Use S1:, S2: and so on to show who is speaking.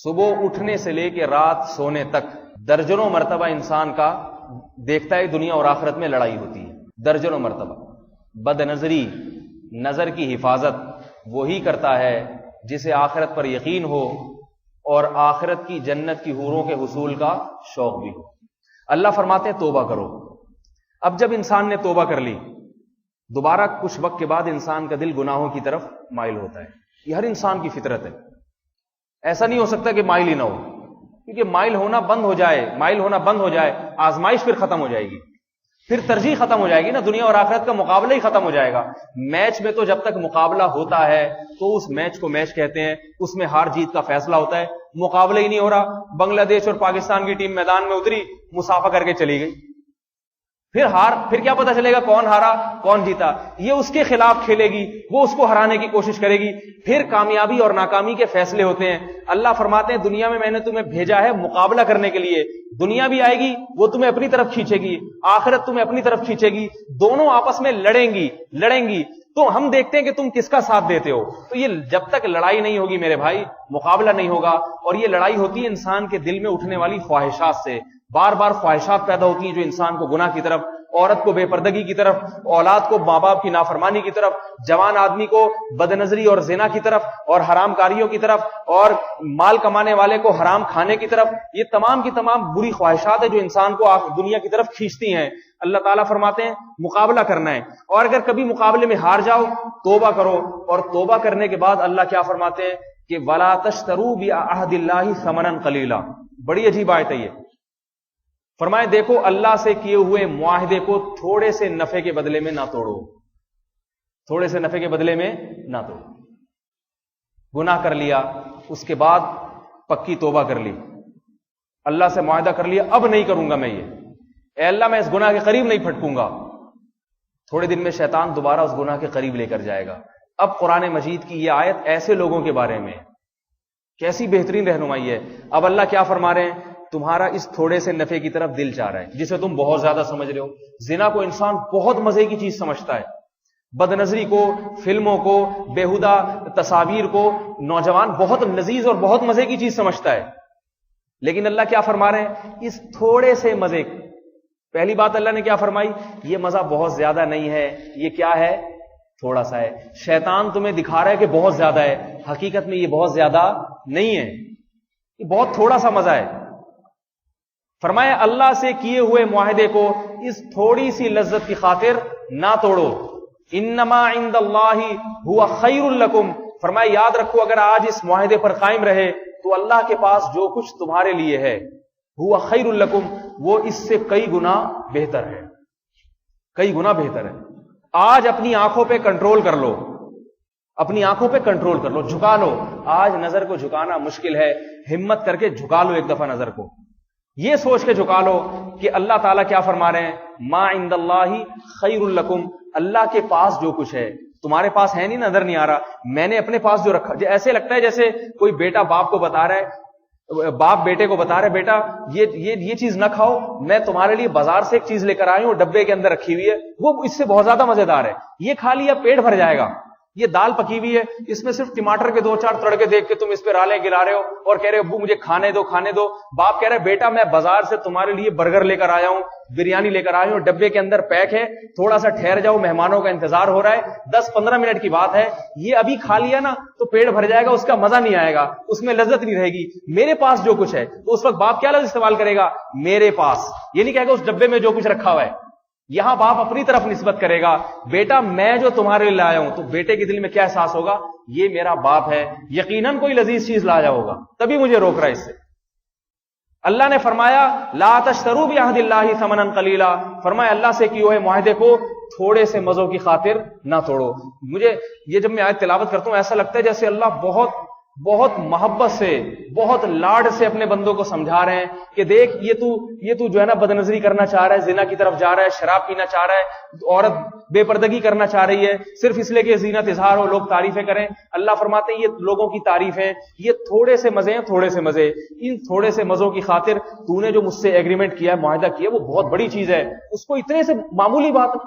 S1: صبح اٹھنے سے لے کے رات سونے تک درجنوں مرتبہ انسان کا دیکھتا ہے دنیا اور آخرت میں لڑائی ہوتی ہے، درجنوں مرتبہ۔ بد نظری، نظر کی حفاظت وہی کرتا ہے جسے آخرت پر یقین ہو اور آخرت کی جنت کی حوروں کے حصول کا شوق بھی ہو۔ اللہ فرماتے ہیں توبہ کرو۔ اب جب انسان نے توبہ کر لی، دوبارہ کچھ وقت کے بعد انسان کا دل گناہوں کی طرف مائل ہوتا ہے۔ یہ ہر انسان کی فطرت ہے، ایسا نہیں ہو سکتا کہ مائل ہی نہ ہو، کیونکہ مائل ہونا بند ہو جائے آزمائش پھر ختم ہو جائے گی، پھر ترجیح ختم ہو جائے گی نا، دنیا اور آخرت کا مقابلہ ہی ختم ہو جائے گا۔ میچ میں تو جب تک مقابلہ ہوتا ہے تو اس میچ کو میچ کہتے ہیں، اس میں ہار جیت کا فیصلہ ہوتا ہے۔ مقابلہ ہی نہیں ہو رہا، بنگلہ دیش اور پاکستان کی ٹیم میدان میں اتری، مسافہ کر کے چلی گئی، پھر کیا پتا چلے گا کون ہارا کون جیتا؟ یہ اس کے خلاف کھیلے گی، وہ اس کو ہرانے کی کوشش کرے گی، پھر کامیابی اور ناکامی کے فیصلے ہوتے ہیں۔ اللہ فرماتے ہیں دنیا میں نے تمہیں بھیجا ہے مقابلہ کرنے کے لیے، دنیا بھی آئے گی وہ تمہیں اپنی طرف کھینچے گی، آخرت تمہیں اپنی طرف کھینچے گی، دونوں آپس میں لڑیں گی، تو ہم دیکھتے ہیں کہ تم کس کا ساتھ دیتے ہو۔ تو یہ جب تک لڑائی نہیں ہوگی میرے بھائی، مقابلہ نہیں ہوگا، اور یہ لڑائی ہوتی ہے انسان کے دل میں اٹھنے والی خواہشات سے۔ بار بار خواہشات پیدا ہوتی ہیں جو انسان کو گناہ کی طرف، عورت کو بے پردگی کی طرف، اولاد کو ماں باپ کی نافرمانی کی طرف، جوان آدمی کو بد نظری اور زنا کی طرف اور حرام کاریوں کی طرف، اور مال کمانے والے کو حرام کھانے کی طرف۔ یہ تمام کی تمام بری خواہشات ہیں جو انسان کو دنیا کی طرف کھینچتی ہیں۔ اللہ تعالیٰ فرماتے ہیں مقابلہ کرنا ہے، اور اگر کبھی مقابلے میں ہار جاؤ توبہ کرو، اور توبہ کرنے کے بعد اللہ کیا فرماتے ہیں کہ وَلَا تَشْتَرُوا بِعَهْدِ اللَّهِ ثَمَنًا قَلِيلًا۔ بڑی عجیب آیت ہے یہ۔ فرمائے دیکھو اللہ سے کیے ہوئے معاہدے کو تھوڑے سے نفع کے بدلے میں نہ توڑو، تھوڑے سے نفع کے بدلے میں نہ توڑو۔ گناہ کر لیا، اس کے بعد پکی توبہ کر لی، اللہ سے معاہدہ کر لیا اب نہیں کروں گا میں یہ، اے اللہ میں اس گناہ کے قریب نہیں پھٹکوں گا، تھوڑے دن میں شیطان دوبارہ اس گناہ کے قریب لے کر جائے گا۔ اب قرآن مجید کی یہ آیت ایسے لوگوں کے بارے میں کیسی بہترین رہنمائی ہے۔ اب اللہ کیا فرما رہے ہیں؟ تمہارا اس تھوڑے سے نفع کی طرف دل چاہ رہا ہے جسے تم بہت زیادہ سمجھ رہے ہو۔ زنا کو انسان بہت مزے کی چیز سمجھتا ہے، بد نظری کو، فلموں کو، بیہودہ تصاویر کو نوجوان بہت لذیذ اور بہت مزے کی چیز سمجھتا ہے، لیکن اللہ کیا فرما رہے ہیں؟ اس تھوڑے سے مزے، پہلی بات اللہ نے کیا فرمائی؟ یہ مزہ بہت زیادہ نہیں ہے، یہ کیا ہے؟ تھوڑا سا ہے۔ شیطان تمہیں دکھا رہا ہے کہ بہت زیادہ ہے، حقیقت میں یہ بہت زیادہ نہیں ہے، یہ بہت تھوڑا سا مزہ ہے۔ فرمایا اللہ سے کیے ہوئے معاہدے کو اس تھوڑی سی لذت کی خاطر نہ توڑو۔ انما عند اللہ هو خیر لکم، فرمایا یاد رکھو اگر آج اس معاہدے پر قائم رہے تو اللہ کے پاس جو کچھ تمہارے لیے ہے هو خیر لکم، وہ اس سے کئی گنا بہتر ہے، کئی گنا بہتر ہے۔ آج اپنی آنکھوں پہ کنٹرول کر لو، اپنی آنکھوں پہ کنٹرول کر لو، جھکا لو۔ آج نظر کو جھکانا مشکل ہے، ہمت کر کے جھکا لو ایک دفعہ نظر کو، یہ سوچ کے جھکا لو کہ اللہ تعالیٰ کیا فرما رہے ہیں؟ ما عند اللہ خیر لکم، اللہ کے پاس جو کچھ ہے تمہارے پاس ہے نہیں، نظر نہیں آ رہا، میں نے اپنے پاس جو رکھا۔ ایسے لگتا ہے جیسے کوئی بیٹا باپ کو بتا رہا ہے، باپ بیٹے کو بتا رہا ہے بیٹا یہ چیز نہ کھاؤ، میں تمہارے لیے بازار سے ایک چیز لے کر آئی ہوں، ڈبے کے اندر رکھی ہوئی ہے، وہ اس سے بہت زیادہ مزیدار ہے، یہ کھا لیا پیٹ بھر جائے گا۔ یہ دال پکی ہوئی ہے، اس میں صرف ٹماٹر کے 2-4 تڑکے دیکھ کے تم اس پہ رالے گرا رہے ہو اور کہہ رہے ہو ابو مجھے کھانے دو۔ باپ کہہ رہے بیٹا میں بازار سے تمہارے لیے برگر لے کر آیا ہوں، بریانی لے کر آیا ہوں، ڈبے کے اندر پیک ہے، تھوڑا سا ٹھہر جاؤ، مہمانوں کا انتظار ہو رہا ہے، 10-15 منٹ کی بات ہے، یہ ابھی کھا لیا نا تو پیٹ بھر جائے گا، اس کا مزہ نہیں آئے گا، اس میں لذت نہیں رہے گی۔ میرے پاس جو کچھ ہے، تو اس وقت باپ کیا لفظ استعمال کرے گا؟ میرے پاس، یہ نہیں کہے گا اس ڈبے میں جو کچھ رکھا ہوا ہے، یہاں باپ اپنی طرف نسبت کرے گا، بیٹا میں جو تمہارے لیے لایا ہوں، تو بیٹے کے دل میں کیا احساس ہوگا؟ یہ میرا باپ ہے، یقیناً کوئی لذیذ چیز لایا ہوگا، تبھی مجھے روک رہا ہے اس سے۔ اللہ نے فرمایا لا تشتروا بعہد اللہ ثمنا قلیلا، فرمایا اللہ سے کیے ہوئے معاہدے کو تھوڑے سے مزوں کی خاطر نہ توڑو۔ مجھے یہ جب میں آیت تلاوت کرتا ہوں ایسا لگتا ہے جیسے اللہ بہت محبت سے، بہت لاڈ سے اپنے بندوں کو سمجھا رہے ہیں کہ دیکھ یہ تو جو ہے نا بد نظری کرنا چاہ رہا ہے، زنا کی طرف جا رہا ہے، شراب پینا چاہ رہا ہے، عورت بے پردگی کرنا چاہ رہی ہے، صرف اس لیے کہ زینت اظہار ہو، لوگ تعریفیں کریں۔ اللہ فرماتے ہیں یہ لوگوں کی تعریفیں، یہ تھوڑے سے مزے ہیں، تھوڑے سے مزے، ان تھوڑے سے مزوں کی خاطر تو نے جو مجھ سے ایگریمنٹ کیا ہے، معاہدہ کیا ہے، وہ بہت بڑی چیز ہے، اس کو اتنے سے معمولی بات